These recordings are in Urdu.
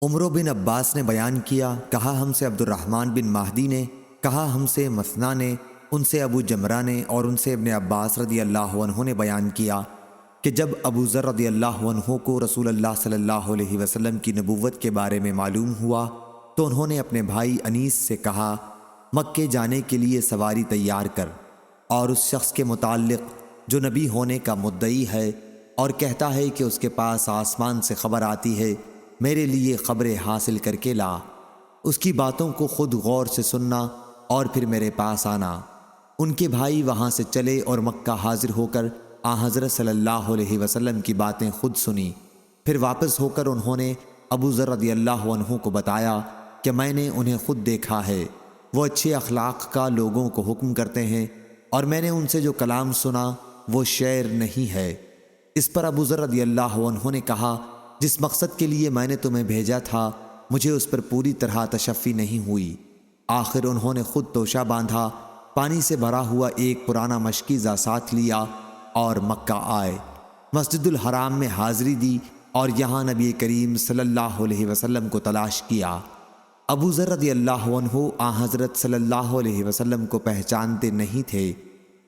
عمرو بن عباس نے بیان کیا، کہا ہم سے عبد الرحمن بن مہدی نے، کہا ہم سے مثنیٰ نے، ان سے ابو جمرہ نے اور ان سے ابن عباس رضی اللہ عنہ نے بیان کیا کہ جب ابو ذر رضی اللہ عنہ کو رسول اللہ صلی اللہ علیہ وسلم کی نبوت کے بارے میں معلوم ہوا تو انہوں نے اپنے بھائی انیس سے کہا، مکے جانے کے لیے سواری تیار کر، اور اس شخص کے متعلق جو نبی ہونے کا مدعی ہے اور کہتا ہے کہ اس کے پاس آسمان سے خبر آتی ہے، میرے لیے خبریں حاصل کر کے لا، اس کی باتوں کو خود غور سے سننا اور پھر میرے پاس آنا۔ ان کے بھائی وہاں سے چلے اور مکہ حاضر ہو کر حضرت صلی اللہ علیہ وسلم کی باتیں خود سنی۔ پھر واپس ہو کر انہوں نے ابو ذر رضی اللہ عنہ کو بتایا کہ میں نے انہیں خود دیکھا ہے، وہ اچھے اخلاق کا لوگوں کو حکم کرتے ہیں، اور میں نے ان سے جو کلام سنا وہ شعر نہیں ہے۔ اس پر ابو ذر رضی اللہ عنہ نے کہا، جس مقصد کے لیے میں نے تمہیں بھیجا تھا مجھے اس پر پوری طرح تشفی نہیں ہوئی۔ آخر انہوں نے خود توشہ باندھا، پانی سے بھرا ہوا ایک پرانا مشکیزہ ساتھ لیا اور مکہ آئے، مسجد الحرام میں حاضری دی اور یہاں نبی کریم صلی اللہ علیہ وسلم کو تلاش کیا۔ ابو ذر رضی اللہ عنہ حضرت صلی اللہ علیہ وسلم کو پہچانتے نہیں تھے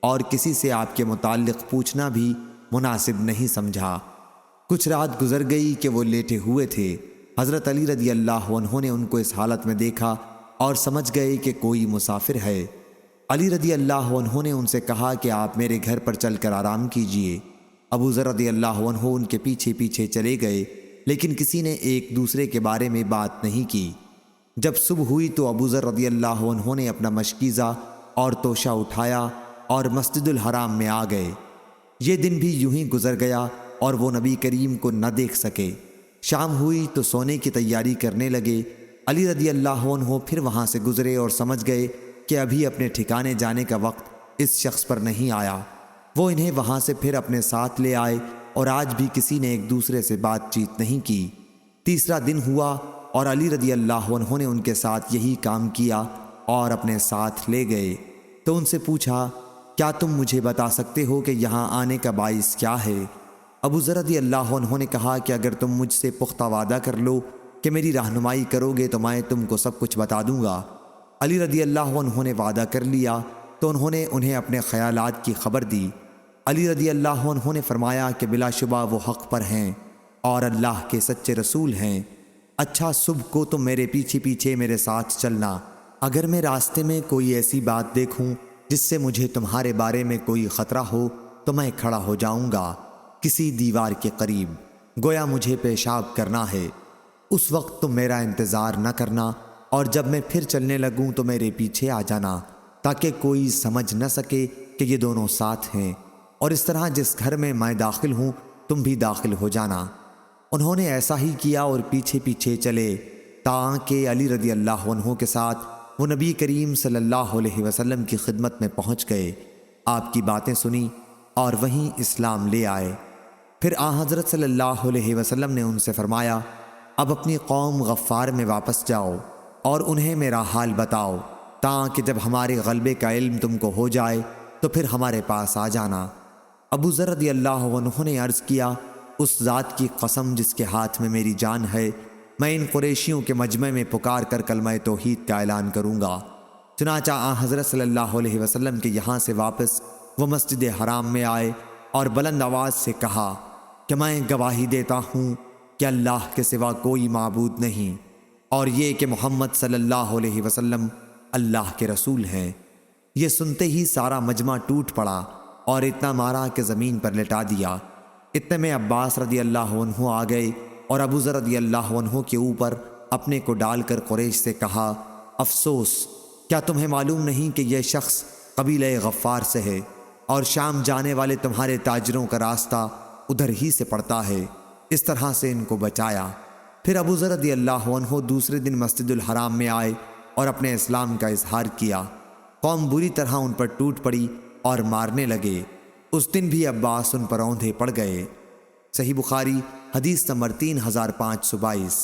اور کسی سے آپ کے متعلق پوچھنا بھی مناسب نہیں سمجھا۔ کچھ رات گزر گئی کہ وہ لیٹے ہوئے تھے، حضرت علی رضی اللہ عنہ نے ان کو اس حالت میں دیکھا اور سمجھ گئے کہ کوئی مسافر ہے۔ علی رضی اللہ عنہ نے ان سے کہا کہ آپ میرے گھر پر چل کر آرام کیجئے۔ ابو ذر رضی اللہ عنہ ان کے پیچھے پیچھے چلے گئے، لیکن کسی نے ایک دوسرے کے بارے میں بات نہیں کی۔ جب صبح ہوئی تو ابو ذر رضی اللہ عنہ نے اپنا مشکیزہ اور توشہ اٹھایا اور مسجد الحرام میں آ گئے۔ یہ دن بھی یوں ہی گزر گیا اور وہ نبی کریم کو نہ دیکھ سکے۔ شام ہوئی تو سونے کی تیاری کرنے لگے۔ علی رضی اللہ عنہ پھر وہاں سے گزرے اور سمجھ گئے کہ ابھی اپنے ٹھکانے جانے کا وقت اس شخص پر نہیں آیا۔ وہ انہیں وہاں سے پھر اپنے ساتھ لے آئے اور آج بھی کسی نے ایک دوسرے سے بات چیت نہیں کی۔ تیسرا دن ہوا اور علی رضی اللہ عنہ نے ان کے ساتھ یہی کام کیا اور اپنے ساتھ لے گئے۔ تو ان سے پوچھا، کیا تم مجھے بتا سکتے ہو کہ یہاں آنے کا باعث کیا ہے؟ ابو ذر رضی اللہ عنہ نے کہا کہ اگر تم مجھ سے پختہ وعدہ کر لو کہ میری رہنمائی کرو گے تو میں تم کو سب کچھ بتا دوں گا۔ علی رضی اللہ عنہ نے وعدہ کر لیا تو انہوں نے انہیں اپنے خیالات کی خبر دی۔ علی رضی اللہ عنہ نے فرمایا کہ بلا شبہ وہ حق پر ہیں اور اللہ کے سچے رسول ہیں۔ اچھا، صبح کو تم میرے پیچھے پیچھے میرے ساتھ چلنا، اگر میں راستے میں کوئی ایسی بات دیکھوں جس سے مجھے تمہارے بارے میں کوئی خطرہ ہو تو میں کھڑا ہو جاؤں گا کسی دیوار کے قریب، گویا مجھے پیشاب کرنا ہے۔ اس وقت تم میرا انتظار نہ کرنا اور جب میں پھر چلنے لگوں تو میرے پیچھے آ جانا، تاکہ کوئی سمجھ نہ سکے کہ یہ دونوں ساتھ ہیں، اور اس طرح جس گھر میں میں داخل ہوں تم بھی داخل ہو جانا۔ انہوں نے ایسا ہی کیا اور پیچھے پیچھے چلے تاکہ علی رضی اللہ عنہ کے ساتھ وہ نبی کریم صلی اللہ علیہ وسلم کی خدمت میں پہنچ گئے، آپ کی باتیں سنی اور وہیں اسلام لے آئے۔ پھر حضرت صلی اللہ علیہ وسلم نے ان سے فرمایا، اب اپنی قوم غفار میں واپس جاؤ اور انہیں میرا حال بتاؤ، تاکہ جب ہمارے غلبے کا علم تم کو ہو جائے تو پھر ہمارے پاس آ جانا۔ ابو ذر رضی اللہ عنہ نے عرض کیا، اس ذات کی قسم جس کے ہاتھ میں میری جان ہے، میں ان قریشیوں کے مجمع میں پکار کر کلمہ توحید کا اعلان کروں گا۔ چنانچہ حضرت صلی اللہ علیہ وسلم کے یہاں سے واپس وہ مسجد حرام میں آئے اور بلند آواز سے کہا کہ میں گواہی دیتا ہوں کہ اللہ کے سوا کوئی معبود نہیں، اور یہ کہ محمد صلی اللہ علیہ وسلم اللہ کے رسول ہیں۔ یہ سنتے ہی سارا مجمع ٹوٹ پڑا اور اتنا مارا کہ زمین پر لٹا دیا۔ اتنے میں عباس رضی اللہ عنہ آ گئے اور ابو ذر رضی اللہ عنہ کے اوپر اپنے کو ڈال کر قریش سے کہا، افسوس، کیا تمہیں معلوم نہیں کہ یہ شخص قبیلہ غفار سے ہے اور شام جانے والے تمہارے تاجروں کا راستہ ادھر ہی سے پڑتا ہے؟ اس طرح سے ان کو بچایا۔ پھر ابو ذر رضی اللہ عنہ دوسرے دن مسجد الحرام میں آئے اور اپنے اسلام کا اظہار کیا۔ قوم بری طرح ان پر ٹوٹ پڑی اور مارنے لگے۔ اس دن بھی عباس ان پر اوندھے پڑ گئے۔ صحیح بخاری حدیث نمبر 3522۔